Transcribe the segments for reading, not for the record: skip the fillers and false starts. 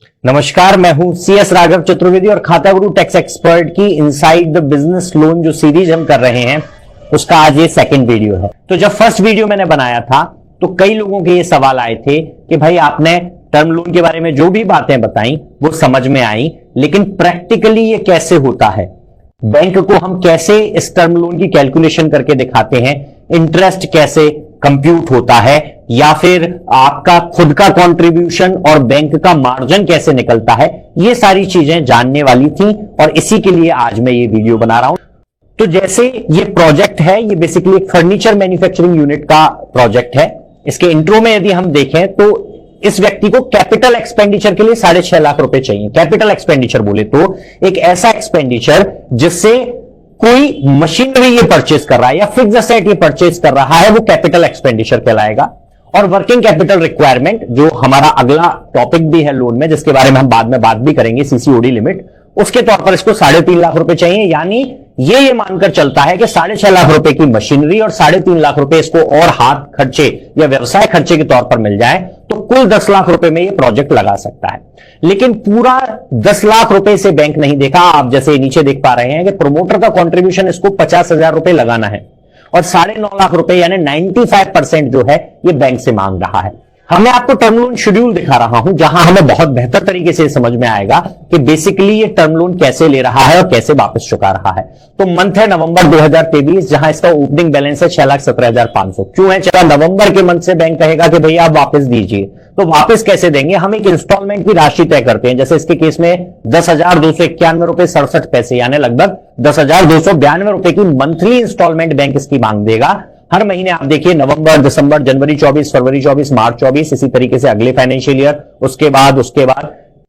नमस्कार, मैं हूं सीएस राघव चतुर्वेदी और खाता गुरु टैक्स एक्सपर्ट की इनसाइड द बिजनेस लोन जो सीरीज हम कर रहे हैं उसका आज ये सेकंड वीडियो है। तो जब फर्स्ट वीडियो मैंने बनाया था तो कई लोगों के ये सवाल आए थे कि भाई आपने टर्म लोन के बारे में जो भी बातें बताई वो समझ में आई, लेकिन प्रैक्टिकली ये कैसे होता है, बैंक को हम कैसे इस टर्म लोन की कैलकुलेशन करके दिखाते हैं, इंटरेस्ट कैसे कंप्यूट होता है, या फिर आपका खुद का कंट्रीब्यूशन और बैंक का मार्जिन कैसे निकलता है, ये सारी चीजें जानने वाली थी और इसी के लिए आज मैं ये वीडियो बना रहा हूं। तो जैसे ये प्रोजेक्ट है, ये बेसिकली एक फर्नीचर मैन्युफैक्चरिंग यूनिट का प्रोजेक्ट है। इसके इंट्रो में यदि हम देखें तो इस व्यक्ति को कैपिटल एक्सपेंडिचर के लिए 6.5 लाख रुपए चाहिए। कैपिटल एक्सपेंडिचर बोले तो एक ऐसा एक्सपेंडिचर जिससे कोई मशीनरी ये परचेज कर रहा है या फिक्स एसेट ये परचेज कर रहा है, वो कैपिटल एक्सपेंडिचर कहलाएगा। और वर्किंग कैपिटल रिक्वायरमेंट जो हमारा अगला टॉपिक भी है लोन में, जिसके बारे में हम बाद में बात भी करेंगे, सीसीओडी लिमिट, उसके तौर पर इसको 3.5 लाख रुपए चाहिए। यानी ये मानकर चलता है कि 6.5 लाख रुपए की मशीनरी और 3.5 लाख रुपए इसको और हाथ खर्चे या व्यवसाय खर्चे के तौर पर मिल जाए तो कुल 10 लाख रुपए में ये प्रोजेक्ट लगा सकता है। लेकिन पूरा 10 लाख रुपए से बैंक नहीं देखा। आप जैसे नीचे देख पा रहे हैं कि प्रोमोटर का कंट्रीब्यूशन इसको 50,000 रुपए लगाना है और 9.5 लाख रुपए यानी 95% जो है ये बैंक से मांग रहा है। मैं आपको टर्म लोन शेड्यूल दिखा रहा हूं जहां हमें बहुत बेहतर तरीके से समझ में आएगा कि बेसिकली ये टर्म लोन कैसे ले रहा है और कैसे वापस चुका रहा है। तो मंथ है नवंबर 2023, जहां इसका ओपनिंग बैलेंस है 6,17,500। क्यों है? चला नवंबर के मंथ से बैंक कहेगा कि भैया आप वापस दीजिए, तो वापस कैसे देंगे? हम एक इंस्टॉलमेंट की राशि तय करते हैं। जैसे इसके केस में 10,291 रुपए 67 पैसे यानी लगभग 10,292 रुपए की मंथली इंस्टॉलमेंट बैंक इसकी मांग देगा। हर महीने आप देखिए नवंबर, दिसंबर, जनवरी 24, फरवरी 24, मार्च 24, इसी तरीके से अगले फाइनेंशियल ईयर, उसके बाद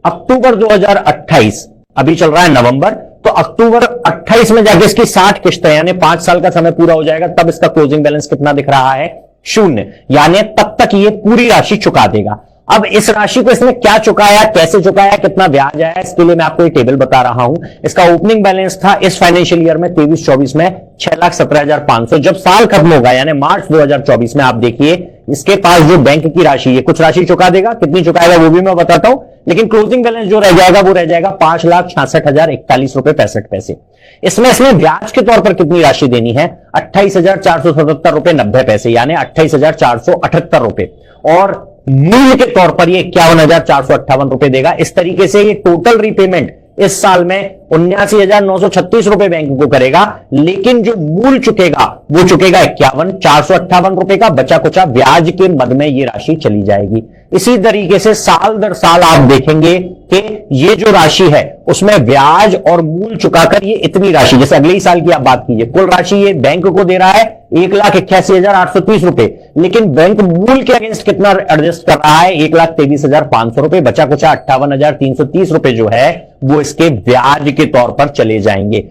अक्टूबर 2028, अभी चल रहा है नवंबर, तो अक्टूबर 28 में जाके इसकी 60 किश्तें यानी 5 साल का समय पूरा हो जाएगा। तब इसका क्लोजिंग बैलेंस कितना दिख रहा है? 0। यानी तब तक ये पूरी राशि चुका देगा। अब इस राशि को इसने क्या चुकाया, कैसे चुकाया, कितना ब्याज आया, इसके लिए मैं आपको ये टेबल बता रहा हूं। इसका ओपनिंग बैलेंस था इस फाइनेंशियल ईयर में 23-24 में 6,17,500। जब साल खत्म होगा यानी मार्च 2024 में आप देखिए इसके पास जो बैंक की राशि है, कुछ राशि चुका देगा, कितनी चुकाएगा वो भी मैं बताता हूं, लेकिन क्लोजिंग बैलेंस जो रह जाएगा वो रह जाएगा 5,66,041 रुपए 65 पैसे। इसमें इसने ब्याज के तौर पर कितनी राशि देनी है? 28,477 रुपए 90 पैसे यानी 28,478 रुपए, और मूल्य के तौर पर ये 51,458 रुपए देगा। इस तरीके से ये टोटल रीपेमेंट इस साल में 79,936 रुपए बैंक को करेगा, लेकिन जो मूल चुकेगा वो चुकेगा 51,458 रुपए का। बचा कुचा ब्याज के मद में ये राशि चली जाएगी। इसी तरीके से साल दर साल आप देखेंगे कि ये जो राशि है उसमें ब्याज और मूल चुकाकर ये इतनी राशि, जैसे अगले ही साल की आप बात कीजिए, कुल राशि ये बैंक को दे रहा है 1,81,830 रुपए, लेकिन बैंक मूल के अगेंस्ट कितना एडजस्ट कर रहा है? 1,23,500 रुपए। बचा कुचा 58,330 रुपए जो है वो इसके ब्याज के तौर पर चले जाएंगे।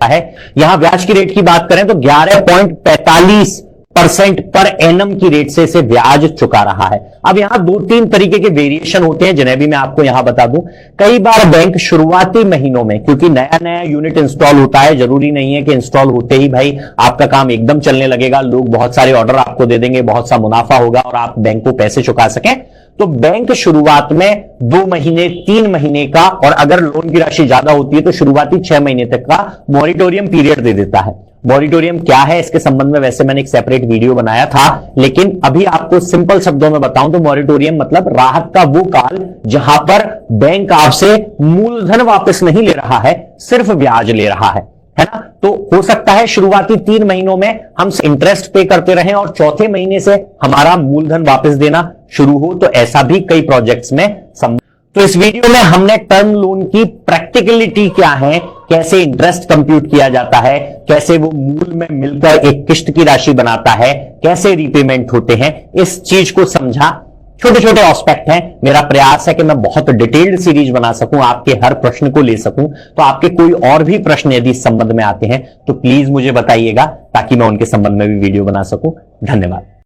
यहां ब्याज की रेट की बात करें तो 11.45% पर एनम की रेट से इसे ब्याज चुका रहा है। अब यहां 2-3 तरीके के वेरिएशन होते हैं जिन्हें भी मैं आपको यहां बता दूं। कई बार बैंक शुरुआती महीनों में, क्योंकि नया नया यूनिट इंस्टॉल होता है, जरूरी नहीं है कि इंस्टॉल होते ही भाई आपका काम एकदम चलने लगेगा, लोग बहुत सारे ऑर्डर आपको दे देंगे, बहुत सा मुनाफा होगा और आप बैंक को पैसे चुका सकें। तो बैंक शुरुआत में 2 महीने 3 महीने का, और अगर लोन की राशि ज्यादा होती है तो शुरुआती 6 महीने तक का मॉरिटोरियम पीरियड दे देता है। मॉरिटोरियम क्या है इसके संबंध में वैसे मैंने एक सेपरेट वीडियो बनाया था, लेकिन अभी आपको सिंपल शब्दों में बताऊं तो मॉरिटोरियम मतलब राहत का वो काल जहां पर बैंक आपसे मूलधन वापस नहीं ले रहा है, सिर्फ ब्याज ले रहा है ना। तो हो सकता है शुरुआती 3 महीनों में हम इंटरेस्ट पे करते रहें और चौथे महीने से हमारा मूलधन वापस देना शुरू हो, तो ऐसा भी कई प्रोजेक्ट्स में तो इस वीडियो में हमने टर्म लोन की प्रैक्टिकलिटी क्या है, कैसे इंटरेस्ट कंप्यूट किया जाता है, कैसे वो मूल में मिलकर एक किश्त की राशि बनाता है, कैसे रीपेमेंट होते हैं, इस चीज को समझा। छोटे छोटे एस्पेक्ट हैं। मेरा प्रयास है कि मैं बहुत डिटेल्ड सीरीज बना सकूं, आपके हर प्रश्न को ले सकूं। तो आपके कोई और भी प्रश्न यदि इस संबंध में आते हैं तो प्लीज मुझे बताइएगा ताकि मैं उनके संबंध में भी वीडियो बना सकूं। धन्यवाद।